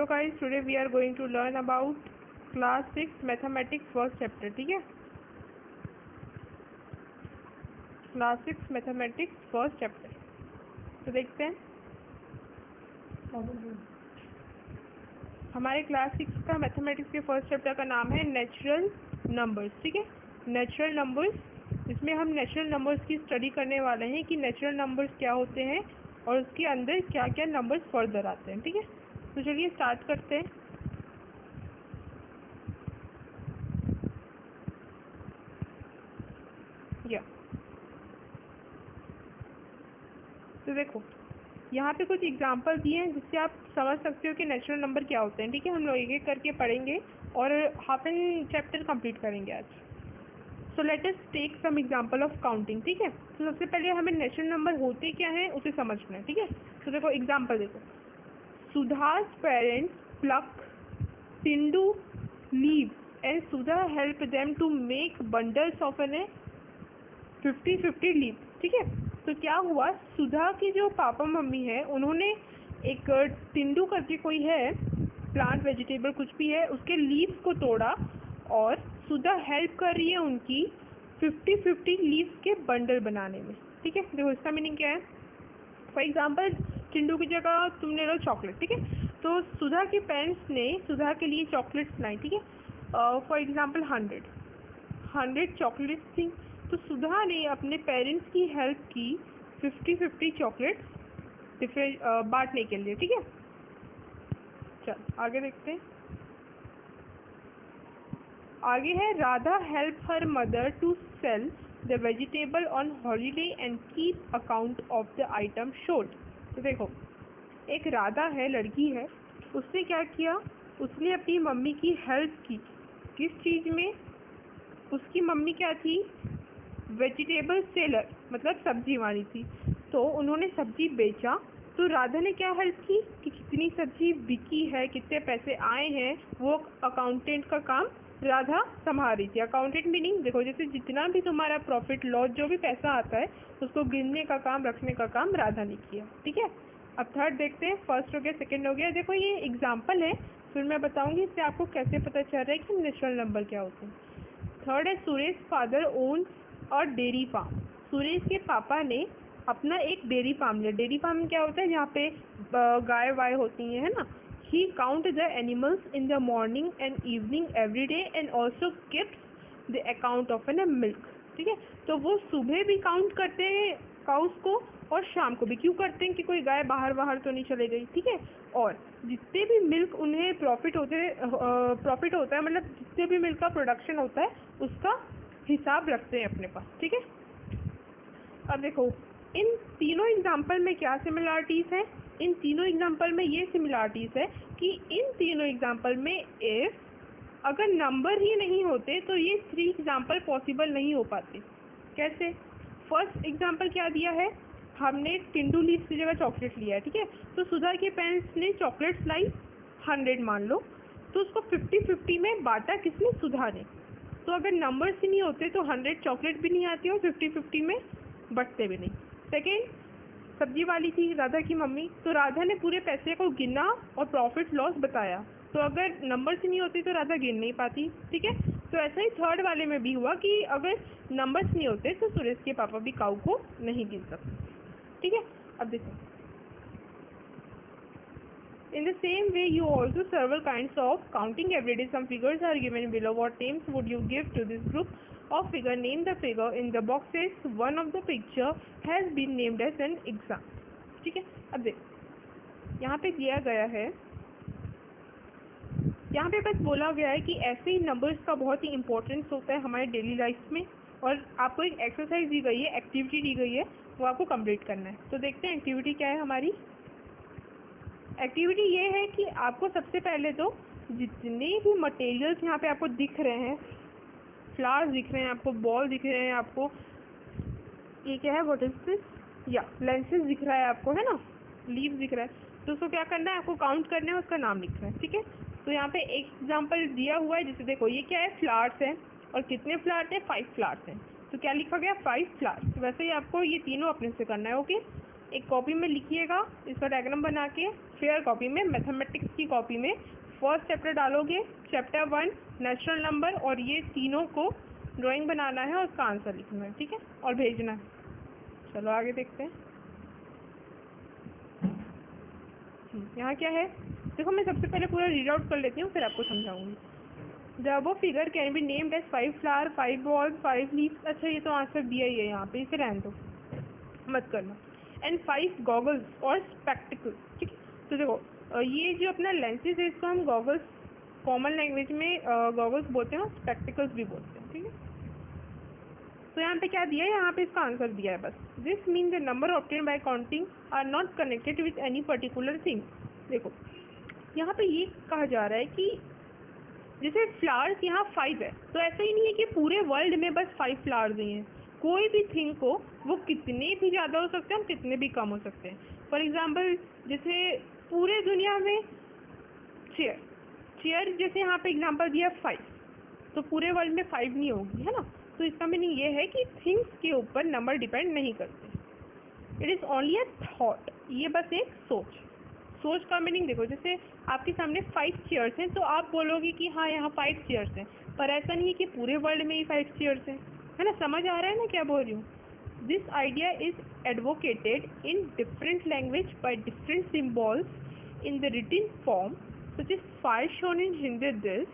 Hello guys, today we are going to learn about class 6 mathematics first chapter. ठीक है, class 6 mathematics first chapter. तो देखते हैं हमारे क्लास 6 का मैथमेटिक्स के फर्स्ट चैप्टर का नाम है नेचुरल नंबर्स। ठीक है, नेचुरल नंबर्स। इसमें हम नेचुरल नंबर्स की स्टडी करने वाले हैं कि नेचुरल नंबर्स क्या होते हैं और उसके अंदर क्या क्या नंबर्स फर्दर आते हैं। ठीक है, तो चलिए स्टार्ट करते हैं। तो देखो यहाँ पे कुछ एग्जांपल दिए हैं जिससे आप समझ सकते हो कि नेचुरल नंबर क्या होते हैं। ठीक है, हम लोग एक एक करके पढ़ेंगे और हाफ एन चैप्टर कंप्लीट करेंगे आज। So let us take some example of counting. ठीक है, तो सबसे पहले हमें नेचुरल नंबर होते क्या हैं उसे समझना है। ठीक है, तो देखो एग्जांपल देखो, सुधा's parents pluck Tindu leaves and Sudha help them to make bundles of an 50-50 leaves। ठीक है, तो क्या हुआ, सुधा की जो पापा मम्मी है उन्होंने एक टिंडू करके कोई है प्लांट वेजिटेबल कुछ भी है उसके लीव्स को तोड़ा और सुधा हेल्प कर रही है उनकी 50-50 लीव्स के बंडल बनाने में। ठीक है, देखो इसका मीनिंग क्या है। फॉर एग्जाम्पल टिंडू की जगह तुमने लो चॉकलेट। ठीक है, तो सुधा के पेरेंट्स ने सुधा के लिए चॉकलेट्स लाई। ठीक है, फॉर एग्जाम्पल 100 चॉकलेट्स थी, तो सुधा ने अपने पेरेंट्स की हेल्प की 50-50 चॉकलेट्स डिफरेंट बांटने के लिए। ठीक है, चल आगे देखते हैं। आगे है Radha help her mother to sell the vegetable on holiday and keep account of the item showed. तो देखो एक राधा है, लड़की है, उसने क्या किया, उसने अपनी मम्मी की हेल्प की। किस चीज़ में? उसकी मम्मी क्या थी, वेजिटेबल सेलर, मतलब सब्जी वाली थी, तो उन्होंने सब्जी बेचा। तो राधा ने क्या हेल्प की कि कितनी सब्जी बिकी है, कितने पैसे आए हैं, वो अकाउंटेंट का काम राधा संभाल रही थी। अकाउंटेंट मीनिंग देखो जैसे जितना भी तुम्हारा प्रॉफिट लॉस जो भी पैसा आता है उसको गिनने का काम, रखने का काम राधा ने किया। ठीक है, अब थर्ड देखते हैं। फर्स्ट हो गया, सेकंड हो गया। देखो ये एग्जाम्पल है, फिर मैं बताऊंगी इससे आपको कैसे पता चल रहा है कि नेचुरल नंबर क्या होते हैं। थर्ड है सुरेश फादर ओन्स और डेयरी फार्म। सुरेश के पापा ने अपना एक डेयरी फार्म लिया। डेयरी फार्म क्या होता है, जहाँ पे गाय वाय होती हैं, है ना। He count the animals in the morning and evening every day and also keeps the account of an milk. ठीक है, तो वो सुबह भी काउंट करते हैं काउस को और शाम को भी। क्यों करते हैं कि कोई गाय बाहर बाहर तो नहीं चले गई। ठीक है, और जितने भी मिल्क उन्हें प्रॉफिट होता है, मतलब जितने भी मिल्क का प्रोडक्शन होता है उसका हिसाब रखते हैं अपने पास। ठीक है, अब देखो इन तीनों एग्जाम्पल में क्या सिमिलरिटीज़ है। इन तीनों एग्जाम्पल में ये सिमिलरिटीज़ है कि इन तीनों एग्जाम्पल में इफ अगर नंबर ही नहीं होते तो ये 3 एग्जाम्पल पॉसिबल नहीं हो पाते। कैसे? फर्स्ट एग्जाम्पल क्या दिया है, हमने टिंडू लीव्स की जगह चॉकलेट लिया है। ठीक है, तो सुधा के पेरेंट्स ने चॉकलेट्स लाई 100 मान लो, तो उसको 50-50 में बांटा किसने, सुधा ने। तो अगर नंबर्स ही नहीं होते तो 100 चॉकलेट भी नहीं आती और 50-50 में बटते भी नहीं। सेकेंड, सब्जी वाली थी राधा की मम्मी, तो राधा ने पूरे पैसे को गिना और प्रॉफिट लॉस बताया। तो अगर नंबर्स ही नहीं होते तो राधा गिन नहीं पाती। ठीक है, तो ऐसा ही थर्ड वाले में भी हुआ कि अगर नंबर्स नहीं होते तो सुरेश के पापा भी काऊ को नहीं गिन सकते। ठीक है, अब देखो in the same way you also several kinds of counting every day. Some figures are given below. What names would you give to this group of figure? Name the figure in the boxes. One of the picture has been named as an exam. ठीक है, अब देखो यहाँ पे दिया गया है, यहाँ पे बस बोला गया है कि ऐसे ही नंबर्स का बहुत ही इंपॉर्टेंस होता है हमारे डेली लाइफ में, और आपको एक एक्सरसाइज दी गई है, एक्टिविटी दी गई है, वो आपको कंप्लीट करना है। तो देखते हैं एक्टिविटी क्या है हमारी। एक्टिविटी ये है कि आपको सबसे पहले तो जितने भी मटेरियल्स यहाँ पे आपको दिख रहे हैं, फ्लावर्स दिख रहे हैं आपको, बॉल दिख रहे हैं आपको, ये क्या है, व्हाट इज दिस, या लेंसेज दिख रहा है आपको, है ना, लीव्स दिख रहा है, तो उसको क्या करना है, आपको काउंट करना है, उसका नाम लिखना है। ठीक है, तो यहाँ पे एक एग्जाम्पल दिया हुआ है, जैसे देखो ये क्या है, फ्लावर्स है, और कितने फ्लावर्स हैं, 5 फ्लावर्स हैं, तो क्या लिखा गया, 5 फ्लावर्स। वैसे ही आपको ये तीनों अपने से करना है। ओके, एक कॉपी में लिखिएगा इसका डायग्राम बना के, फेयर कॉपी में, मैथमेटिक्स की कॉपी में फर्स्ट चैप्टर डालोगे, चैप्टर 1 नेचुरल नंबर, और ये तीनों को ड्राइंग बनाना है और उसका आंसर लिखना है, ठीक है, और भेजना है। चलो आगे देखते हैं। यहाँ क्या है देखो, मैं सबसे पहले पूरा रीड आउट कर लेती हूँ, फिर आपको समझाऊंगी। The above figure can be named as 5 flower, 5 balls, 5 leaves. अच्छा, ये तो आंसर दिया ही है यहाँ पे, इसे रहने दो, मत करना। एंड 5 गॉगल्स और स्पेक्टिकल्स, ठीक है। तो देखो ये जो अपना लेंसेज है इसको हम गॉगल्स, कॉमन लैंग्वेज में गॉगल्स बोलते हैं, स्पेक्टिकल्स भी बोलते हैं, ठीक है। तो यहाँ पे क्या दिया है, यहाँ पे इसका आंसर दिया है बस। This mean the number obtain by counting are not connected with any particular thing. देखो यहाँ पे ये कहा जा रहा है कि जैसे फ्लावर्स यहाँ 5 है, तो ऐसा ही नहीं है कि पूरे वर्ल्ड में बस 5 फ्लावर्स ही हैं। कोई भी थिंग को वो कितने भी ज़्यादा हो सकते हैं और कितने भी कम हो सकते हैं। फॉर एग्जाम्पल जैसे पूरे दुनिया में चेयर जैसे यहाँ पे एग्जाम्पल दिया 5, तो पूरे वर्ल्ड में 5 नहीं होगी, है ना। तो इसका मीनिंग ये है कि थिंग्स के ऊपर नंबर डिपेंड नहीं करते। It is only a thought, ये बस एक सोच का मीनिंग देखो, जैसे आपके सामने 5 चेयर्स हैं, तो आप बोलोगे कि हाँ यहाँ 5 चेयर्स हैं, पर ऐसा नहीं है कि पूरे वर्ल्ड में ही 5 चेयर्स हैं, है ना। समझ आ रहा है ना क्या बोल रही हूँ। This idea is advocated in different language by different symbols in the written form, such is 5 shown in Hindi, this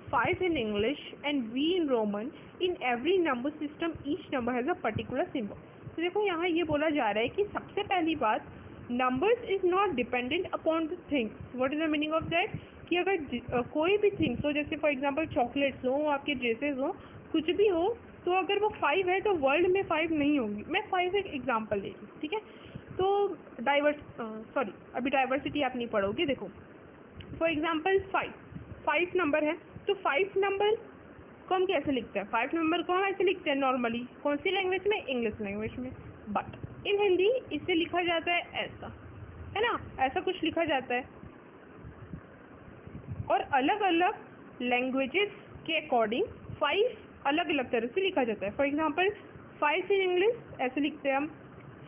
5 in English and V in Roman. In every number system, each number has a particular symbol. तो देखो यहाँ ये बोला जा रहा है कि सबसे पहली बात, numbers is not dependent upon the things. What is the meaning of that? कि अगर कोई भी थिंग्स हो, जैसे फॉर एग्जांपल चॉकलेट्स हो, आपके ड्रेसेस हो, कुछ भी हो, तो अगर वो 5 है तो वर्ल्ड में 5 नहीं होंगी। मैं 5 एक एग्जांपल ले रही हूँ, ठीक है। तो अभी डाइवर्सिटी आप नहीं पढ़ोगे। देखो फॉर एग्जांपल 5 नंबर है, तो 5 नंबर को हम कैसे लिखते हैं? 5 नंबर को हम ऐसे लिखते हैं नॉर्मली, कौन सी लैंग्वेज में? इंग्लिश लैंग्वेज में। बट इन हिंदी इसे लिखा जाता है ऐसा, है ना, ऐसा कुछ लिखा जाता है। और अलग अलग लैंग्वेजेस के अकॉर्डिंग 5 अलग अलग तरह से लिखा जाता है। फॉर एग्जाम्पल 5 इन इंग्लिश ऐसे लिखते हैं हम,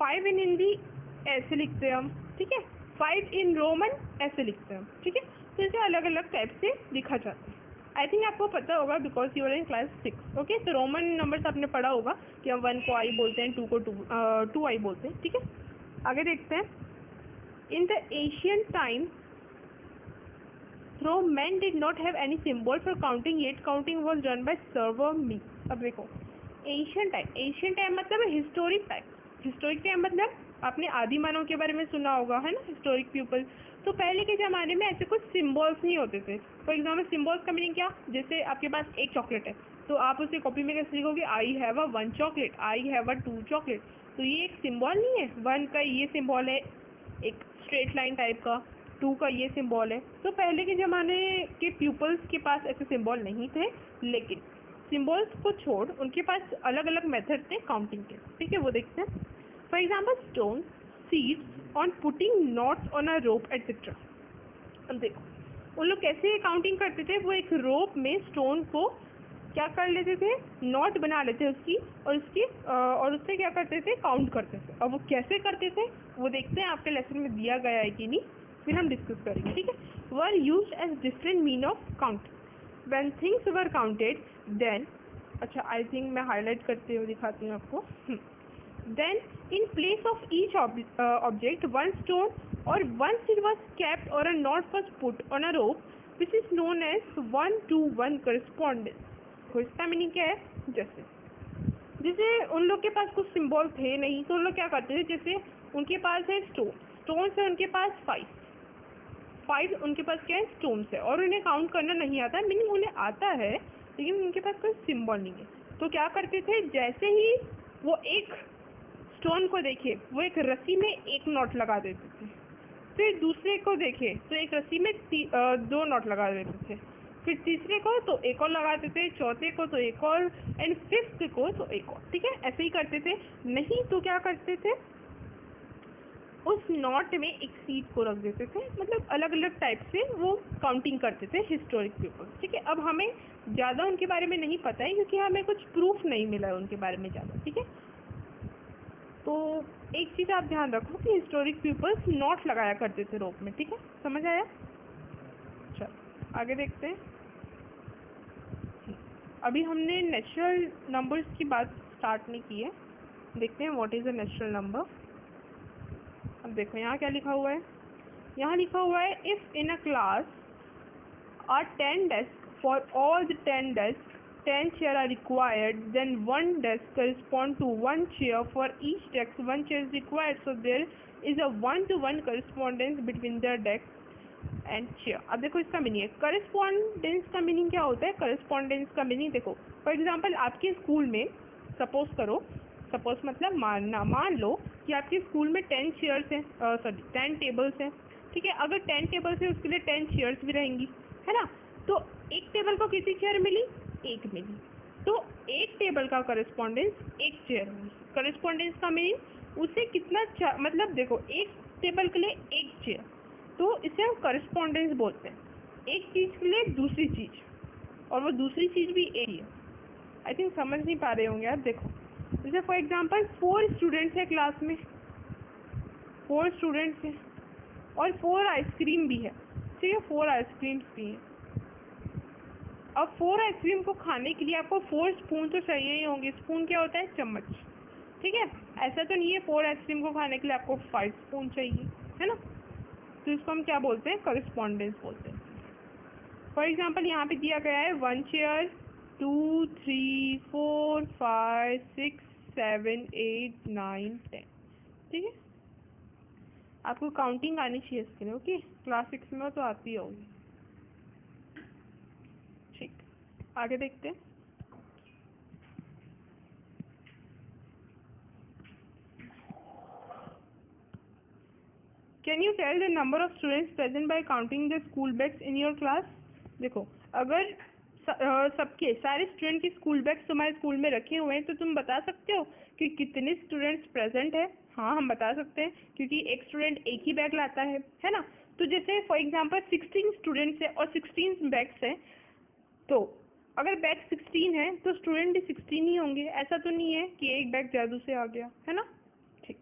5 इन हिंदी ऐसे लिखते हैं हम, ठीक है, 5 इन रोमन ऐसे लिखते हैं हम, ठीक है। तो इसे अलग अलग टाइप से लिखा जाता है। आई थिंक आपको पता होगा because you are in class 6, okay. तो रोमन नंबर्स आपने पढ़ा होगा कि हम 1 को आई बोलते हैं, 2 को 2 आई बोलते हैं, ठीक है। आगे देखते हैं। In the Asian time throw man did not have any symbol for counting, yet counting was done by server me. अब देखो एशियन टाइम मतलब हिस्टोरिक टाइम मतलब आपने आदि मानव के बारे में सुना होगा, है ना, हिस्टोरिक पीपल। तो पहले के ज़माने में ऐसे कुछ सिम्बॉल्स नहीं होते थे। फॉर एग्जाम्पल सिम्बॉल्स का मीनिंग क्या, जैसे आपके पास एक चॉकलेट है, तो आप उसे कॉपी में कैसे लिखोगे? I have a 1 chocolate, I have a 2 chocolate. तो ये एक सिम्बॉल नहीं है। 1 का ये सिम्बॉल है एक स्ट्रेट लाइन टाइप का, 2 का ये सिम्बॉल है। तो पहले के ज़माने के पीपल्स के पास ऐसे सिम्बॉल नहीं थे, लेकिन सिम्बॉल्स को छोड़ उनके पास अलग अलग मेथड थे काउंटिंग के, ठीक है, वो देखते हैं। For example stone, seeds on putting knots on a rope etcetera. अब देखो उन लोग कैसे काउंटिंग करते थे, वो एक रोप में स्टोन को क्या कर लेते थे, नॉट बना लेते उसकी, और उससे क्या करते थे, काउंट करते थे। और वो कैसे करते थे वो देखते हैं, आपके लेसन में दिया गया है कि नहीं, फिर हम डिस्कस करेंगे, ठीक है। Were used as different mean of count when things were counted then. अच्छा आई थिंक मैं हाईलाइट करते हुए दिखाती हूँ आपको। Then in place of each object, 1 stone or 1 seed was kept or a knot was put on a rope, which is known as 1-to-1 correspondence. तो इसका meaning क्या है? जैसे उन लोग के पास कुछ सिम्बॉल थे नहीं, तो उन लोग क्या करते थे, जैसे उनके पास है स्टोन से उनके पास 5 उनके पास क्या है, स्टोन्स है, और उन्हें काउंट करना नहीं आता, मीनिंग उन्हें आता है लेकिन उनके पास कोई सिम्बॉल नहीं है। तो क्या करते थे, जैसे ही वो एक स्टोन को देखे वो एक रस्सी में एक नॉट लगा देते थे, फिर दूसरे को देखे तो एक रस्सी में 2 नॉट लगा देते थे, फिर तीसरे को तो एक और लगाते थे, चौथे को तो एक और, एंड 5th को तो एक और, ठीक है। ऐसे ही करते थे। नहीं तो क्या करते थे, उस नॉट में एक सीड को रख देते थे। मतलब अलग अलग टाइप से वो काउंटिंग करते थे हिस्टोरिक पीपल, ठीक है। अब हमें ज़्यादा उनके बारे में नहीं पता है क्योंकि हमें कुछ प्रूफ नहीं मिला है उनके बारे में ज़्यादा, ठीक है। तो एक चीज़ आप ध्यान रखो कि हिस्टोरिक पीपल्स नॉट लगाया करते थे रोप में, ठीक है, समझ आया? चलो आगे देखते हैं। अभी हमने नेचुरल नंबर्स की बात स्टार्ट नहीं की है, देखते हैं what is a natural number. अब देखो यहाँ क्या लिखा हुआ है, यहाँ लिखा हुआ है if in a class are 10 desk for all the 10 desk 10 chair are required, then one desk correspond to 1 chair. For each desk 1 chair is required, so there is a 1-to-1 correspondence between the desk and chair. अब देखो इसका meaning है, correspondence का meaning क्या होता है? correspondence का meaning देखो, फॉर एग्जाम्पल आपके स्कूल में सपोज मतलब मान लो कि आपके स्कूल में 10 चेयर्स हैं, 10 टेबल्स हैं, ठीक है। अगर 10 टेबल्स है उसके लिए 10 चेयर्स भी रहेंगी, है ना। तो एक टेबल को कितनी चेयर मिली? एक मिली, तो एक टेबल का करस्पॉन्डेंस एक चेयर हुई। करस्पॉन्डेंस का मीनिंग उसे कितना मतलब देखो एक टेबल के लिए एक चेयर, तो इसे हम करस्पॉन्डेंस बोलते हैं। एक चीज़ के लिए दूसरी चीज़, और वो दूसरी चीज़ भी एक ही है। आई थिंक समझ नहीं पा रहे होंगे आप। देखो जैसे फॉर एग्जांपल 4 स्टूडेंट्स हैं क्लास में, 4 स्टूडेंट्स हैं और 4 आइसक्रीम भी है, ठीक है, 4 आइसक्रीम्स भी हैं। अब 4 आइसक्रीम को खाने के लिए आपको 4 स्पून तो चाहिए ही होंगे। स्पून क्या होता है? चम्मच, ठीक है। ऐसा तो नहीं है 4 आइसक्रीम को खाने के लिए आपको 5 स्पून चाहिए, है ना। तो इसको हम क्या बोलते हैं? करस्पॉन्डेंस बोलते हैं। फॉर एग्जांपल यहाँ पे दिया गया है 1 चेयर 2 3 4 5 6 7 8 9 10, ठीक है। आपको काउंटिंग आनी चाहिए इसके लिए, ओके। क्लास 6 में तो आती होगी, ठीक। आगे देखते हैं। Can you tell the number of students present by counting the school bags in your class? देखो अगर सबके सारे स्टूडेंट के स्कूल बैग्स तुम्हारे स्कूल में रखे हुए हैं तो तुम बता सकते हो कि कितने स्टूडेंट्स प्रेजेंट है? हाँ हम बता सकते हैं, क्योंकि एक स्टूडेंट एक ही बैग लाता है ना। तो जैसे फॉर एग्जांपल 16 स्टूडेंट्स है और 16 बैग्स हैं, तो अगर बैग 16 है तो स्टूडेंट भी 16 ही होंगे। ऐसा तो नहीं है कि एक बैग जादू से आ गया, है ना, ठीक।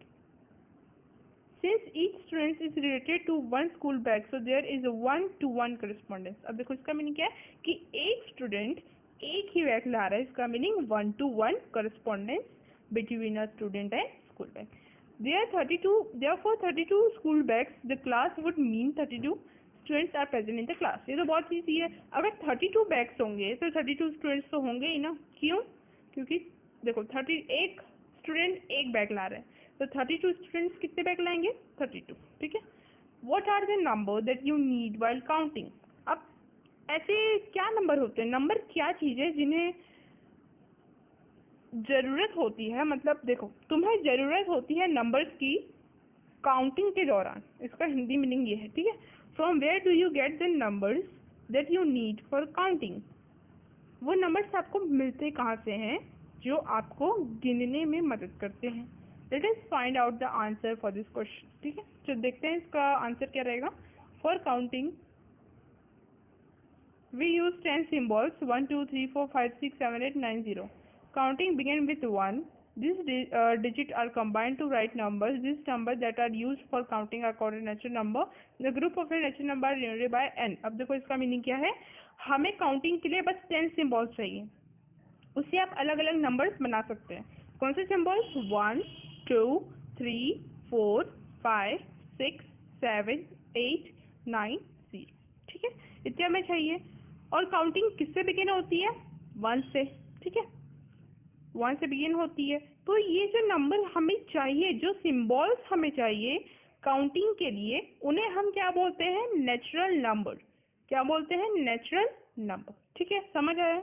Since each student is related to one school bag, so there is a 1-to-1 correspondence. अब देखो इसका मीनिंग क्या है कि एक स्टूडेंट एक ही बैग ला रहा है, इसका meaning 1-to-1 correspondence between a student and school bag. Therefore 32 school bags. The class would mean 32 students are present in the class. ये तो बहुत ईजी है। अगर 32 बैग्स होंगे तो 32 स्टूडेंट्स तो होंगे ही ना। क्यों? क्योंकि देखो 31 स्टूडेंट एक बैग ला रहे हैं, तो 32 स्टूडेंट्स कितने बैग लाएंगे? 32, ठीक है। What are the number that you need while counting? अब ऐसे क्या नंबर होते हैं? नंबर क्या चीज़ है जिन्हें ज़रूरत होती है, मतलब देखो तुम्हें ज़रूरत होती है नंबर्स की काउंटिंग के दौरान। इसका हिंदी मीनिंग ये है, ठीक है। From where do you get the numbers that you need for counting? वो नंबर्स आपको मिलते कहाँ से हैं जो आपको गिनने में मदद करते हैं? Let us find out the answer for this question, ठीक है। तो देखते हैं इसका आंसर क्या रहेगा। For counting we use 10 symbols 1 2 3 4 5 6 7 8 9 0. Counting begin with 1. These digits are combined to write numbers. These numbers that are used for counting are called a natural number. The group of a natural number are denoted by n. अब देखो इसका meaning क्या है। हमें counting के लिए बस 10 symbols चाहिए, उससे आप अलग अलग नंबर्स बना सकते हैं। कौन से सिम्बॉल्स? 1 2 3 4 5 6 7 8 9 0, ठीक है। इतने हमें चाहिए। और काउंटिंग किससे बिगिन होती है? 1 से, ठीक है, 1 से बिगिन होती है। तो ये जो नंबर हमें चाहिए, जो सिम्बॉल्स हमें चाहिए काउंटिंग के लिए, उन्हें हम क्या बोलते हैं? Natural number. क्या बोलते हैं? नेचुरल नंबर, ठीक है। समझ आया?